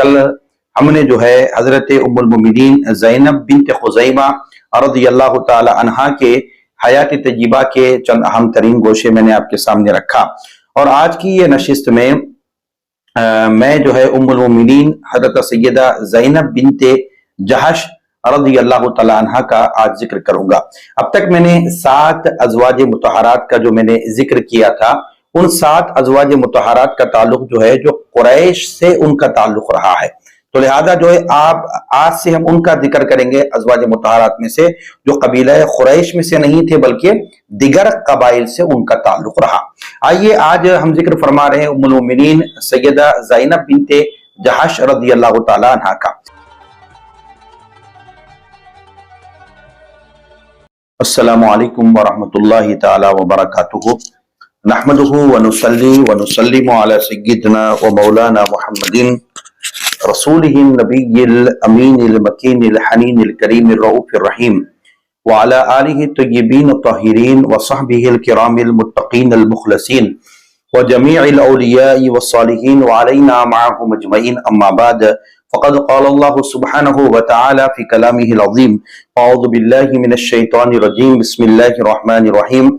کل ہم نے جو ہے حضرت ام المومنین زینب بنت خزیمہ رضی اللہ تعالی عنہا کے حیات طیبہ کے چند اہم ترین گوشے میں نے آپ کے سامنے رکھا، اور آج کی یہ نشست میں میں جو ہے ام المومنین حضرت سیدہ زینب بنت جہش رضی اللہ تعالی عنہ کا آج ذکر کروں گا۔ اب تک میں نے 7 ازواج مطہرات کا جو میں نے ذکر کیا تھا، ان 7 ازواج مطہرات کا تعلق جو ہے جو قریش سے ان کا تعلق رہا ہے، تو لہذا جو ہے آج سے ہم ان کا ذکر کریں گے ازواج مطہرات میں سے جو قبیلہ قریش میں سے نہیں تھے بلکہ دیگر قبائل سے ان کا تعلق رہا۔ آئیے آج ہم ذکر فرما رہے ہیں ام المومنین سیدہ زینب بنت جہش رضی اللہ تعالی عنہ کا۔ السلام علیکم ورحمۃ اللہ تعالی وبرکاتہ، نحمدہ ونصلی ونسلم علی سیدنا و مولانا محمد رسولہ النبی الامین المکین الحنین الکریم الرؤوف الرحیم وعلی آلہ الطیبین الطاہرین وصحبہ الکرام المتقین المخلصین وجمیع الاولیاء والصالحین وعلینا معهم اجمعین، اما بعد فقد قال اللہ سبحانہ وتعالی فی کلامہ العظیم اعوذ باللہ من الشیطان الرجیم بسم اللہ الرحمن الرحیم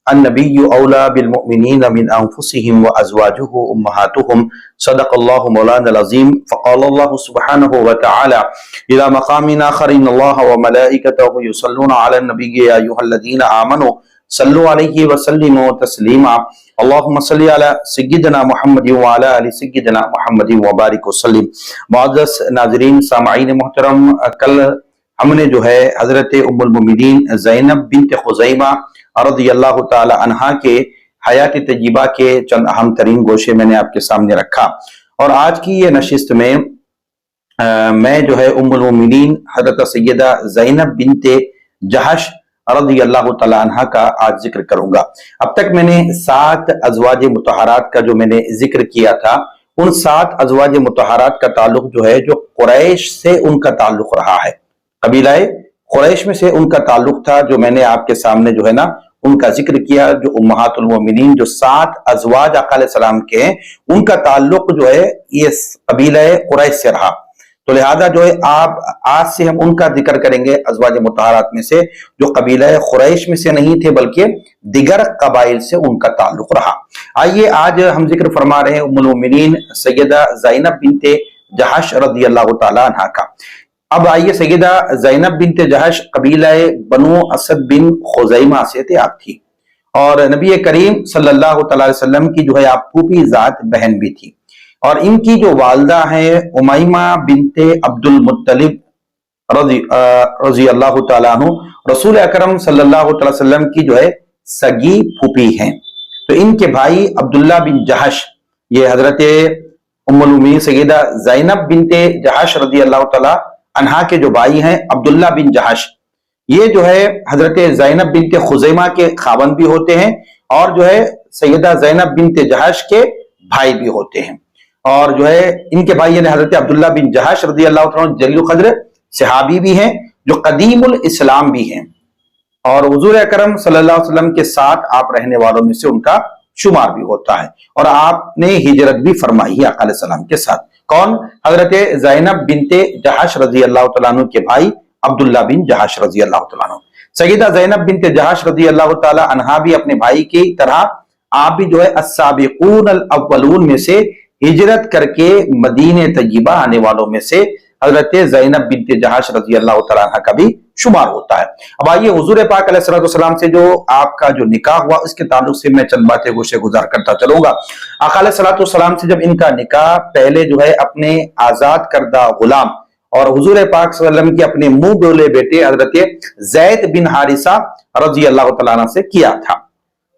النبی اولا بالمؤمنین من انفسهم وازواجه امہاتهم صدق اللہ مولانا العظیم فقال اللہ سبحانہ وتعالی الى مقام آخر ان اللہ وملائکته یصلون علی النبی یا ایھا الذین آمنوا صلوا علیہ وسلموا تسلیما اللہم صلی علی سیدنا محمد وعلی آل سیدنا محمد وبارک وسلم۔ معزز ناظرین سامعین محترم، کل ہم نے جو ہے حضرت ام المومنین زینب بنت خزیمہ رضی اللہ تعالی عنہا کے حیات طیبہ کے چند اہم ترین گوشے میں نے آپ کے سامنے رکھا، اور آج کی یہ نشست میں میں جو ہے ام المومنین حضرت سیدہ زینب بنت جہش رضی اللہ تعالی عنہ کا آج ذکر کروں گا۔ اب تک میں نے 7 ازواج مطہرات کا جو میں نے ذکر کیا تھا، ان 7 ازواج مطہرات کا تعلق جو ہے جو قریش سے ان کا تعلق رہا ہے، قبیلہ قریش میں سے ان کا تعلق تھا، جو میں نے آپ کے سامنے جو ہے نا ان کا ذکر کیا، جو امہات المومنین جو 7 ازواج آقا علیہ السلام کے ہیں، ان کا تعلق جو ہے یہ قبیلہ قریش سے رہا، تو لہذا جو ہے آج سے ہم ان کا ذکر کریں گے ازواج مطہرات میں سے جو قبیلہ قریش میں سے نہیں تھے بلکہ دیگر قبائل سے ان کا تعلق رہا۔ آئیے آج ہم ذکر فرما رہے ہیں ام المومنین سیدہ زینب بنت جہش رضی اللہ تعالی عنہ کا۔ اب آئیے، سیدہ زینب بنت جہش قبیلہ بنو اسد بن خزیمہ سے تھے آپ تھی، اور نبی کریم صلی اللہ تعالی علیہ وسلم کی جو ہے آپ پھوپھی ذات بہن بھی تھی، اور ان کی جو والدہ ہیں امیمہ بنت عبد المطلب رضی اللہ تعالیٰ عنہ رسول اکرم صلی اللہ تعالی وسلم کی جو ہے سگی پھوپھی ہیں۔ تو ان کے بھائی عبداللہ بن جہش، یہ حضرت ام المومنین سیدہ زینب بنت جہش رضی اللہ تعالی عنہا کے جو بھائی ہیں عبداللہ بن جہش، یہ جو ہے حضرت زینب بنت خزیمہ کے خاوند بھی ہوتے ہیں، اور جو ہے سیدہ زینب بنت جہش کے بھائی بھی ہوتے ہیں، اور جو ہے ان کے بھائی یعنی حضرت عبداللہ بن جہش رضی اللہ عنہ جلیل القدر صحابی بھی ہیں، جو قدیم الاسلام بھی ہیں، اور حضور اکرم صلی اللہ علیہ وسلم کے ساتھ آپ رہنے والوں میں سے ان کا شمار بھی ہوتا ہے، اور آپ نے ہجرت بھی فرمائی ہے آقا علیہ السلام کے ساتھ۔ کون؟ حضرت زینب بنت جہش رضی اللہ تعالیٰ عنہ کے بھائی عبداللہ بن جہش رضی اللہ تعالیٰ عنہ۔ سیدہ زینب بنت جہش رضی اللہ تعالیٰ عنہا بھی اپنے بھائی کی طرح آپ بھی جو ہے السابقون الاولون میں سے ہجرت کر کے مدینہ طیبہ آنے والوں میں سے حضرت زینب بنت جہش رضی اللہ تعالیٰ عنہ کا بھی شمار ہوتا ہے۔ اب آئیے حضور پاک علیہ السلام سے جو آپ کا جو نکاح ہوا اس کے تعلق سے میں چند باتیں گوشے گزار کرتا چلوں گا۔ آقا علیہ السلام سے جب ان کا نکاح پہلے جو ہے اپنے آزاد کردہ غلام اور حضور پاک صلی اللہ علیہ وسلم کے اپنے منہ بولے بیٹے حضرت زید بن حارثہ رضی اللہ تعالیٰ عنہ سے کیا تھا،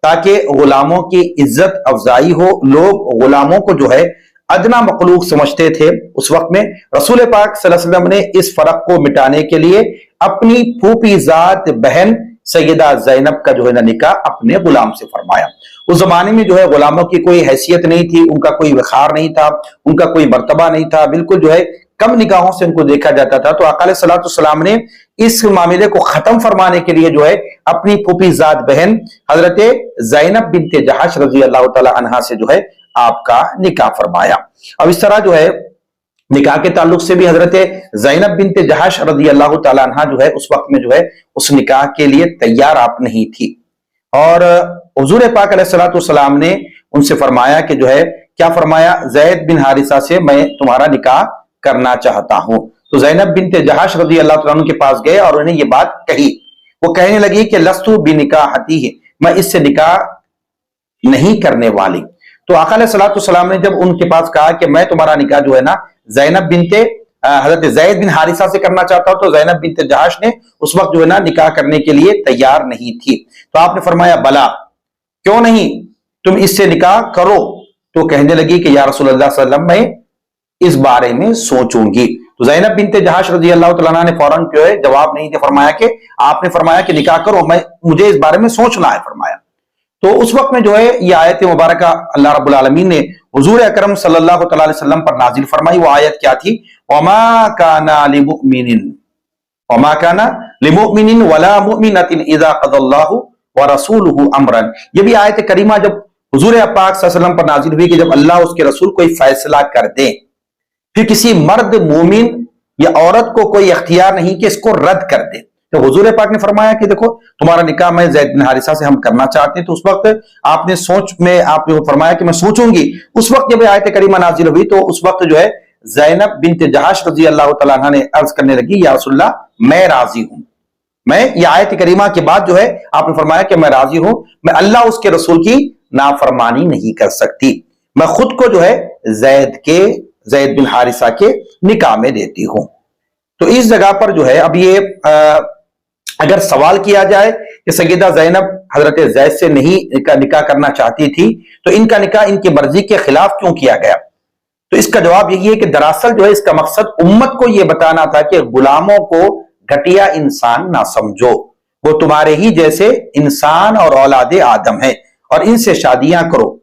تاکہ غلاموں کی عزت افزائی ہو۔ لوگ غلاموں کو جو ہے ادنا مخلوق سمجھتے تھے اس وقت میں، رسول پاک صلی اللہ علیہ وسلم نے اس فرق کو مٹانے کے لیے اپنی پھوپھی ذات بہن سیدہ زینب کا جو ہے نکاح اپنے غلام سے فرمایا۔ اس زمانے میں جو ہے غلاموں کی کوئی حیثیت نہیں تھی، ان کا کوئی وقار نہیں تھا، ان کا کوئی مرتبہ نہیں تھا، بالکل جو ہے کم نگاہوں سے ان کو دیکھا جاتا تھا۔ تو آقا علیہ السلام نے اس معاملے کو ختم فرمانے کے لیے جو ہے اپنی پھوپھی ذات بہن حضرت زینب بنت جہش رضی اللہ تعالی عنہا سے جو ہے آپ کا نکاح فرمایا۔ اب اس طرح جو ہے نکاح کے تعلق سے بھی حضرت زینب بنت جہش رضی اللہ تعالیٰ عنہ جو ہے اس وقت میں جو ہے اس نکاح کے لیے تیار آپ نہیں تھی، اور حضور پاک علیہ الصلوۃ والسلام نے ان سے فرمایا کہ جو ہے کیا فرمایا، زید بن حارثہ سے میں تمہارا نکاح کرنا چاہتا ہوں۔ تو زینب بنت جہش رضی اللہ تعالیٰ عنہ کے پاس گئے اور انہیں یہ بات کہی، وہ کہنے لگی کہ لستو بنکاحتی ہے، میں اس سے نکاح نہیں کرنے والی۔ تو آقا علیہ الصلوۃ والسلام نے جب ان کے پاس کہا کہ میں تمہارا نکاح جو ہے نا زینب بنت حضرت زید بن حارثہ سے کرنا چاہتا ہوں، تو زینب بنت جہش نے اس وقت جو ہے نا نکاح کرنے کے لیے تیار نہیں تھی۔ تو آپ نے فرمایا بلا، کیوں نہیں، تم اس سے نکاح کرو۔ تو کہنے لگی کہ یا رسول اللہ صلی اللہ علیہ وسلم میں اس بارے میں سوچوں گی۔ تو زینب بنت جہش رضی اللہ تعالیٰ عنہ نے فوراً جو ہے جواب نہیں دیا، فرمایا کہ آپ نے فرمایا کہ نکاح کرو، مجھے اس بارے میں سوچنا ہے فرمایا۔ تو اس وقت میں جو ہے یہ آیت مبارکہ اللہ رب العالمین نے حضور اکرم صلی اللہ تعالی علیہ وسلم پر نازل فرمائی۔ وہ آیت کیا تھی، وَمَا كَانَ لِمُؤْمِنٍ وَلَا مُؤْمِنَةٍ إِذَا قَضَى اللَّهُ وَرَسُولُهُ أَمْرًا۔ یہ بھی آیت کریمہ جب حضور پاک صلی اللہ علیہ وسلم پر نازل ہوئی کہ جب اللہ اس کے رسول کوئی فیصلہ کر دیں، پھر کسی مرد مومن یا عورت کو کوئی اختیار نہیں کہ اس کو رد کر دے۔ تو حضور پاک نے فرمایا کہ دیکھو تمہارا نکاح میں زید بن حارثہ سے ہم کرنا چاہتے ہیں، تو اس وقت آپ نے آپ نے فرمایا کہ میں سوچوں گی۔ اس وقت جب آیت کریمہ نازل ہوئی تو اس وقت جو ہے زینب بنت جہش رضی اللہ تعالیٰ عنہ نے عرض کرنے لگی یا رسول اللہ میں راضی ہوں، میں یہ آیت کریمہ کے بعد جو ہے آپ نے فرمایا کہ میں راضی ہوں، میں اللہ اس کے رسول کی نافرمانی نہیں کر سکتی، میں خود کو جو ہے زید بن حارثہ کے نکاح میں دیتی ہوں۔ تو اس جگہ پر جو ہے اب یہ اگر سوال کیا جائے کہ سیدہ زینب حضرت زید سے نہیں نکاح کرنا چاہتی تھی تو ان کا نکاح ان کی مرضی کے خلاف کیوں کیا گیا، تو اس کا جواب یہی ہے کہ دراصل جو ہے اس کا مقصد امت کو یہ بتانا تھا کہ غلاموں کو گھٹیا انسان نہ سمجھو، وہ تمہارے ہی جیسے انسان اور اولاد آدم ہیں اور ان سے شادیاں کرو۔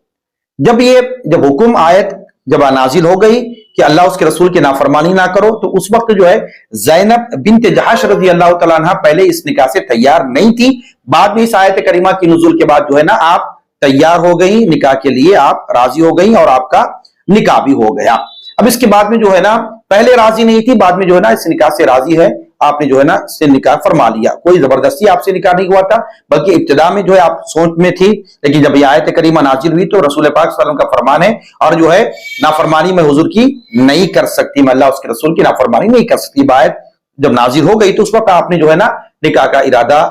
جب حکم آیت جب نازل ہو گئی کہ اللہ اس کے رسول کی نافرمانی نہ کرو، تو اس وقت جو ہے زینب بنت جہش رضی اللہ تعالیٰ عنہ پہلے اس نکاح سے تیار نہیں تھی، بعد میں اس آیت کریمہ کی نزول کے بعد جو ہے نا آپ تیار ہو گئی، نکاح کے لیے آپ راضی ہو گئی اور آپ کا نکاح بھی ہو گیا۔ اب اس کے بعد میں جو ہے نا پہلے راضی نہیں تھی، بعد میں جو ہے نا اس نکاح سے راضی ہے، آپ نے جو ہے نا اس سے نکاح فرما لیا، کوئی زبردستی آپ سے نکاح نہیں ہوا تھا، بلکہ ابتدا میں جو ہے آپ سوچ میں تھی، لیکن جب یہ آیت کریمہ نازل ہوئی تو رسول پاک صلی اللہ علیہ وسلم کا فرمان ہے اور جو ہے نافرمانی میں حضور کی نہیں کر سکتی، میں اللہ اس کے رسول کی نافرمانی نہیں کر سکتی۔ آیت جب نازل ہو گئی تو اس وقت آپ نے جو ہے نا نکاح کا ارادہ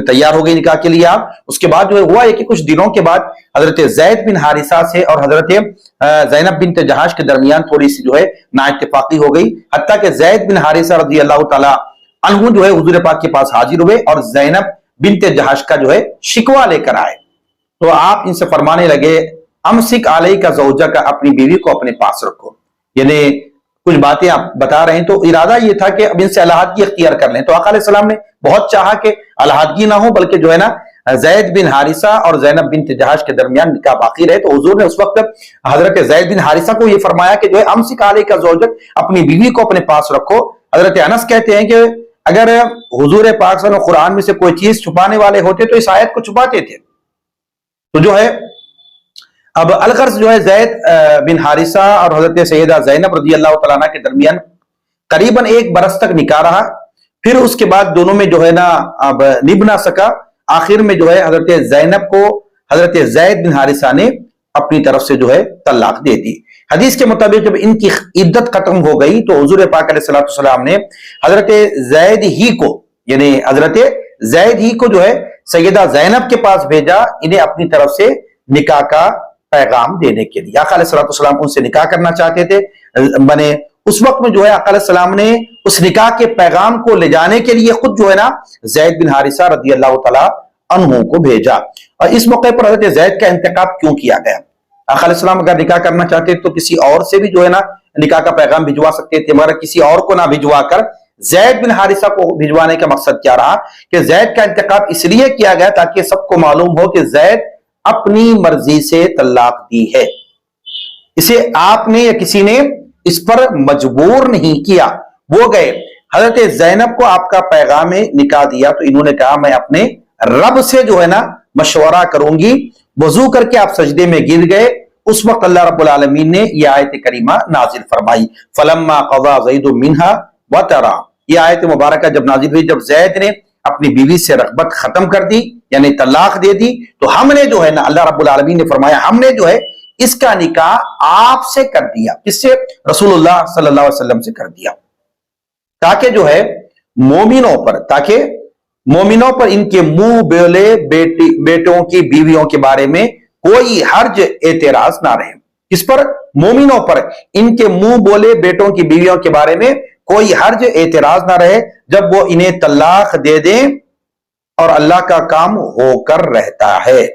تیار ہو گئی نکاح کے لیے آپ۔ اس کے بعد جو ہے ہوا ہے کہ کچھ دنوں کے بعد حضرت زید بن حارثہ سے اور حضرت زینب بنت جہش کے درمیان تھوڑی سی جو ہے نا اتفاقی ہو گئی، حتیٰ کہ زید بن حارثہ رضی اللہ تعالی عنہ جو ہے حضور پاک کے پاس حاضر ہوئے اور زینب بنت جہش کا جو ہے شکوہ لے کر آئے، تو آپ ان سے فرمانے لگے امسک علیک زوجک، اپنی بیوی کو اپنے پاس رکھو، یعنی کچھ باتیں آپ بتا رہے ہیں، تو ارادہ یہ تھا کہ اب ان سے علیحدگی اختیار کر لیں۔ تو آقا علیہ السلام نے بہت چاہا کہ علیحدگی نہ ہو، بلکہ جو ہے نا زید بن حارثہ اور زینب بنت جہش کے درمیان نکاح باقی رہے۔ تو حضور نے اس وقت حضرت زید بن حارثہ کو یہ فرمایا کہ جو ہے امسک علیک زوجک، اپنی بیوی کو اپنے پاس رکھو۔ حضرت انس کہتے ہیں کہ اگر حضور پاک صلی اللہ علیہ وسلم قرآن میں سے کوئی چیز چھپانے والے ہوتے تو اس آیت کو چھپاتے تھے۔ تو جو ہے اب الغرض جو ہے زید بن حارثہ اور حضرت سیدہ زینب رضی اللہ تعالیٰ عنہ کے درمیان قریباً 1 برس تک نکاح رہا، پھر اس کے بعد دونوں میں جو ہے نا اب نبھ نہ سکا، آخر میں جو ہے حضرت زینب کو حضرت زید بن حارثہ نے اپنی طرف سے جو ہے طلاق دے دی۔ حدیث کے مطابق جب ان کی عدت ختم ہو گئی تو حضور پاک علیہ الصلوۃ والسلام نے حضرت زید ہی کو، یعنی حضرت زید ہی کو جو ہے سیدہ زینب کے پاس بھیجا، انہیں اپنی طرف سے نکاح کا پیغام دینے کے لیے۔ آقا علیہ الصلوۃ والسلام ان سے نکاح کرنا چاہتے تھے، بنے اس وقت میں جو ہے آقا علیہ السلام نے اس نکاح کے پیغام کو لے جانے کے لیے خود جو ہے نا زید بن حارثہ رضی اللہ تعالی عنہ کو بھیجا۔ اور اس موقع پر حضرت زید کا انتخاب کیوں کیا گیا؟ آقا علیہ السلام اگر نکاح کرنا چاہتے تو کسی اور سے بھی جو ہے نا نکاح کا پیغام بھجوا سکتے تھے، مگر کسی اور کو نہ بھجوا کر زید بن حارثہ کو بھجوانے کا مقصد کیا رہا کہ زید کا انتخاب اس لیے کیا گیا تاکہ سب کو معلوم ہو کہ زید اپنی مرضی سے طلاق دی ہے، اسے آپ نے یا کسی نے اس پر مجبور نہیں کیا۔ وہ گئے حضرت زینب کو آپ کا پیغام نکاح دیا تو انہوں نے کہا میں اپنے رب سے جو ہے نا مشورہ کروں گی، وضو کر کے آپ سجدے میں گر گئے، اس وقت اللہ رب العالمین نے یہ آیت کریمہ نازل فرمائی، فلما قضا زید منہا وطرا. یہ آیت مبارکہ جب نازل ہوئی، جب زید نے اپنی بیوی سے رغبت ختم کر دی، یعنی طلاق دے دی، تو ہم نے جو ہے نا، اللہ رب العالمین نے فرمایا ہم نے جو ہے اس کا نکاح آپ سے کر دیا. کس سے؟ رسول اللہ صلی اللہ علیہ وسلم سے کر دیا، تاکہ جو ہے مومنوں پر ان کے منہ بولے بیٹوں کی بیویوں کے بارے میں کوئی حرج اعتراض نہ رہے. اس پر مومنوں پر ان کے منہ بولے بیٹوں کی بیویوں کے بارے میں کوئی حرج اعتراض نہ رہے جب وہ انہیں طلاق دے دیں اور اللہ کا کام ہو کر رہتا ہے.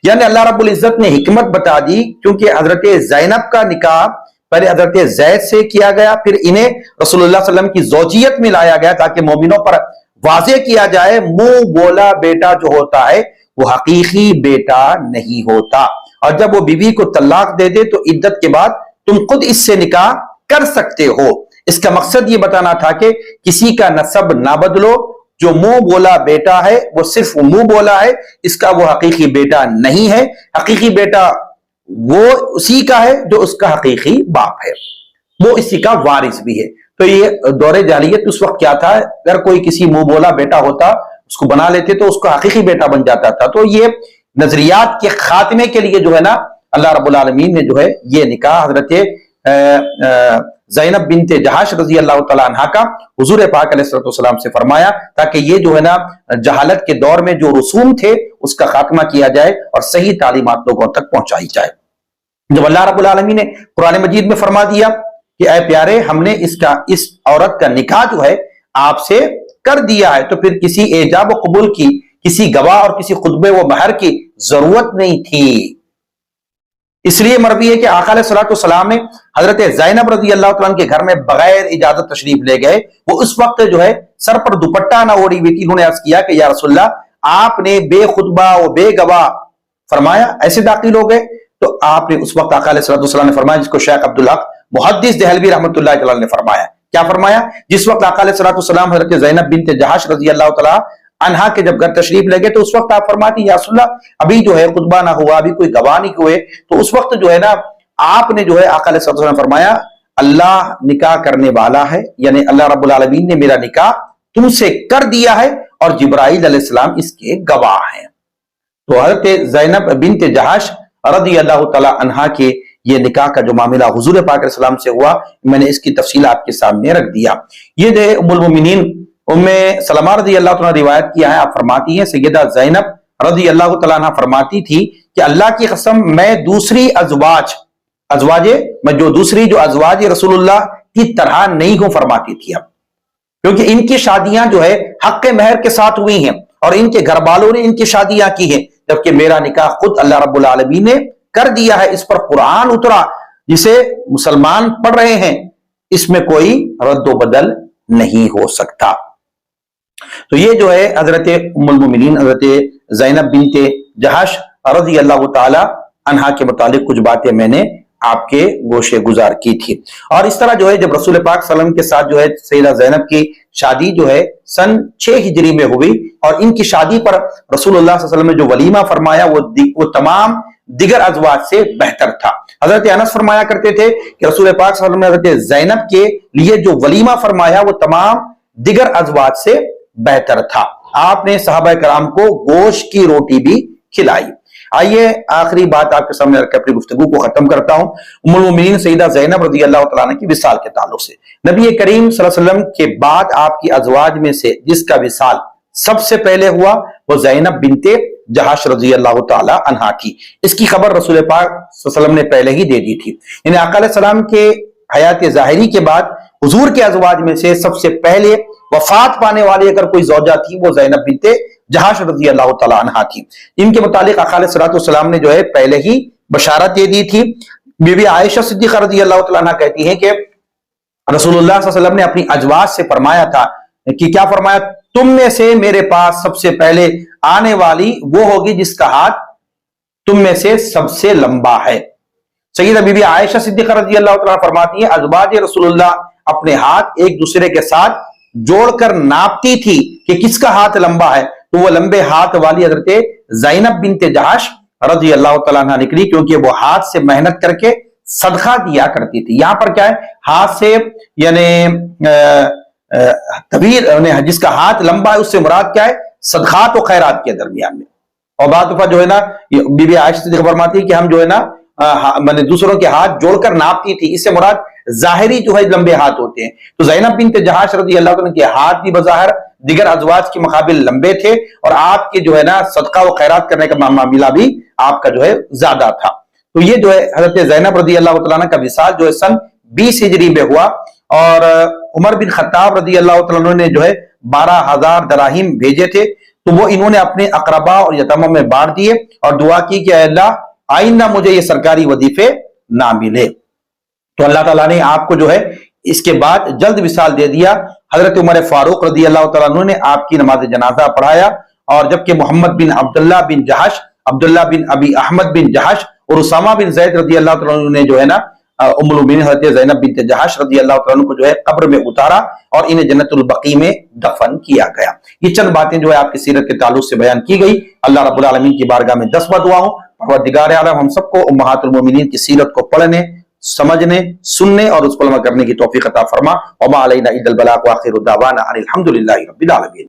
یعنی اللہ رب العزت نے حکمت بتا دی، کیونکہ حضرت زینب کا نکاح پہلے حضرت زید سے کیا گیا، پھر انہیں رسول اللہ صلی اللہ علیہ وسلم کی زوجیت میں لایا گیا تاکہ مومنوں پر واضح کیا جائے منہ بولا بیٹا جو ہوتا ہے وہ حقیقی بیٹا نہیں ہوتا. اور جب وہ بیوی کو طلاق دے دے تو عدت کے بعد تم خود اس سے نکاح کر سکتے ہو. اس کا مقصد یہ بتانا تھا کہ کسی کا نسب نہ بدلو. جو منہ بولا بیٹا ہے وہ صرف منہ بولا ہے، اس کا وہ حقیقی بیٹا نہیں ہے. حقیقی بیٹا وہ اسی کا ہے جو اس کا حقیقی باپ ہے، وہ اسی کا وارث بھی ہے. تو یہ دور جاہلیت اس وقت کیا تھا، اگر کوئی کسی منہ بولا بیٹا ہوتا اس کو بنا لیتے تو اس کا حقیقی بیٹا بن جاتا تھا. تو یہ نظریات کے خاتمے کے لیے جو ہے نا اللہ رب العالمین نے جو ہے یہ نکاح حضرت زینب بنت جہاش رضی اللہ تعالیٰ عنہ کا حضور پاک علیہ الصلوۃ والسلام سے فرمایا، تاکہ یہ جو ہے نا جہالت کے دور میں جو رسوم تھے اس کا خاتمہ کیا جائے اور صحیح تعلیمات لوگوں تک پہنچائی جائے. جب اللہ رب العالمین نے قرآن مجید میں فرما دیا کہ اے پیارے ہم نے اس عورت کا نکاح جو ہے آپ سے کر دیا ہے، تو پھر کسی ایجاب و قبول کی، کسی گواہ اور کسی خطبے و مہر کی ضرورت نہیں تھی. اس لیے مروی ہے کہ آقا علیہ الصلوۃ والسلام نے حضرت زینب رضی اللہ تعالیٰ عنہ کے گھر میں بغیر اجازت تشریف لے گئے. وہ اس وقت جو ہے سر پر دوپٹہ نہ اوڑھی ہوئی تھی. انہوں نے عرض کیا کہ یا رسول اللہ آپ نے بے خطبہ و بے گواہ فرمایا ایسے داخل ہو گئے. تو آپ نے اس وقت آقا علیہ الصلوۃ والسلام نے فرمایا، جس کو شیخ عبدالحق محدث دہلوی رحمۃ اللہ تعالیٰ نے فرمایا، کیا فرمایا؟ جس وقت آقا علیہ الصلوۃ والسلام حضرت زینب بنت جہاش رضی اللہ تعالیٰ عنہا کے جب گھر تشریف لے گئے تو اس وقت آپ فرماتی یا رسول اللہ ابھی جو ہے خطبہ نہ ہوا، ابھی کوئی گواہ نہیں ہوئے. تو اس وقت جو ہے نا آپ نے جو ہے آقا علیہ الصلوۃ والسلام فرمایا اللہ نکاح کرنے والا ہے، یعنی اللہ رب العالمین نے میرا نکاح تم سے کر دیا ہے اور جبرائیل علیہ السلام اس کے گواہ ہیں. تو حضرت زینب بنت جہاش رضی اللہ تعالی عنہا کے یہ نکاح کا جو معاملہ حضور پاک علیہ السلام سے ہوا، میں نے اس کی تفصیل آپ کے سامنے رکھ دیا. یہ جو ام المؤمنین ام سلمہ رضی اللہ تعالیٰ روایت کیا ہے، آپ فرماتی ہیں سیدہ زینب رضی اللہ تعالیٰ عنہ فرماتی تھی کہ اللہ کی قسم میں دوسری جو ازواج رسول اللہ کی طرح نہیں ہوں فرماتی تھی. اب کیونکہ ان کی شادیاں جو ہے حق مہر کے ساتھ ہوئی ہیں اور ان کے گھر والوں نے ان کی شادیاں کی ہیں، جبکہ میرا نکاح خود اللہ رب العالمین نے کر دیا ہے. اس پر قرآن اترا جسے مسلمان پڑھ رہے ہیں، اس میں کوئی رد و بدل نہیں ہو سکتا. تو یہ جو ہے حضرت ام المؤمنین حضرت زینب بنت جہاش رضی اللہ تعالی عنہا کے متعلق کچھ باتیں میں نے آپ کے گوشے گزار کی تھی. اور اس طرح جو ہے جب رسول پاک صلی اللہ علیہ وسلم کے ساتھ جو ہے سیدہ زینب کی شادی جو ہے سن 6 ہجری میں ہوئی، اور ان کی شادی پر رسول اللہ صلی اللہ علیہ وسلم نے جو ولیمہ فرمایا وہ تمام دیگر ازواج سے بہتر تھا. حضرت انس فرمایا کرتے تھے کہ رسول پاک صلی اللہ علیہ وسلم نے حضرت زینب کے لیے جو ولیمہ فرمایا وہ تمام دیگر ازواج سے بہتر تھا. آپ نے صحابہ کرام کو گوشت کی روٹی بھی کھلائی. آئیے آخری بات آپ کے سامنے رکھ کے اپنی گفتگو کو ختم کرتا ہوں. ام المؤمنین سیدہ زینب رضی اللہ تعالیٰ عنہ کی وصال کے تعلق سے نبی کریم صلی اللہ علیہ وسلم کے بعد آپ کی ازواج میں سے جس کا وصال سب سے پہلے ہوا وہ زینب بنت جہاش رضی اللہ تعالیٰ عنہا تھی. اس کی خبر رسول پاک صلی اللہ علیہ وسلم نے پہلے ہی دے دی تھی. یعنی آقا علیہ السلام کے حیات ظاہری کے بعد حضور کے ازواج میں سے سب سے پہلے وفات پانے والی اگر کوئی زوجہ تھی وہ زینب بنت جہاش رضی اللہ تعالیٰ عنہا تھی. ان کے متعلق آقا علیہ السلام نے جو ہے پہلے ہی بشارت دے دی تھی. بی بی عائشہ صدیقہ رضی اللہ تعالیٰ عنہ کہتی ہیں کہ رسول اللہ صلی اللہ علیہ وسلم نے اپنی ازواج سے فرمایا تھا کہ کیا فرمایا، تم میں سے میرے پاس سب سے پہلے آنے والی وہ ہوگی جس کا ہاتھ تم میں سے سب سے لمبا ہے. سیدہ بی بی عائشہ صدیقہ رضی اللہ تعالیٰ فرماتی ہیں ازواج رسول اللہ اپنے ہاتھ ایک دوسرے کے ساتھ جوڑ کر ناپتی تھی کہ کس کا ہاتھ لمبا ہے، تو وہ لمبے ہاتھ والی حضرت زینب بنت جہاش رضی اللہ تعالیٰ عنہ نکلی، کیونکہ وہ ہاتھ سے محنت کر کے صدقہ دیا کرتی تھی۔ یہاں پر کیا ہے، ہاتھ سے یعنی طویل، جس کا ہاتھ لمبا ہے اس سے مراد کیا ہے، صدقات و خیرات کے درمیان میں۔ اور بعض دفعہ جو ہے نا بی بی عائشہ صدیقہ فرماتی ہے کہ ہم جو ہے نا میں نے دوسروں کے ہاتھ جوڑ کر ناپتی تھی، اس سے مراد ظاہری جو ہے لمبے ہاتھ ہوتے ہیں۔ تو زینب بنت جہاش رضی اللہ عنہ کے ہاتھ بھی بظاہر دیگر ازواج کے مقابل لمبے تھے، اور آپ کے جو ہے نا صدقہ و خیرات کرنے کا معاملہ بھی آپ کا جو ہے زیادہ تھا۔ تو یہ جو ہے حضرت زینب رضی اللہ تعالیٰ عنہ کا وصال جو ہے سن 20 ہجری میں ہوا، اور عمر بن خطاب رضی اللہ تعالیٰ عنہ نے جو ہے 12,000 دراہیم بھیجے تھے، تو وہ انہوں نے اپنے اقربا اور یتیموں میں بانٹ دیے، اور دعا کی کہ اے اللہ آئندہ مجھے یہ سرکاری وظیفے نہ ملے۔ تو اللہ تعالیٰ نے آپ کو جو ہے اس کے بعد جلد وصال دے دیا۔ حضرت عمر فاروق رضی اللہ تعالیٰ عنہ نے آپ کی نماز جنازہ پڑھایا، اور جبکہ محمد بن عبداللہ بن جہش، عبداللہ بن ابی احمد بن جہش اور اسامہ بن زید رضی اللہ تعالیٰ عنہ نے جو ہے نا ام المؤمنین حضرت زینب بنت جہش رضی اللہ تعالیٰ عنہ کو جو ہے قبر میں اتارا اور انہیں جنت البقیع میں دفن کیا گیا۔ یہ چند باتیں جو ہے آپ کی سیرت کے تعلق سے بیان کی گئی۔ اللہ رب العالمین کی بارگاہ میں 10 دعا ہوں، پروردگار عالم ہم سب کو امہات المومنین کی سیرت کو پڑھنے، سمجھنے، سننے اور اس کو عمل کرنے کی توفیق عطا فرما۔ وما علینا الا البلاغ، وآخر دعوانا ان الحمد للہ رب العالمین۔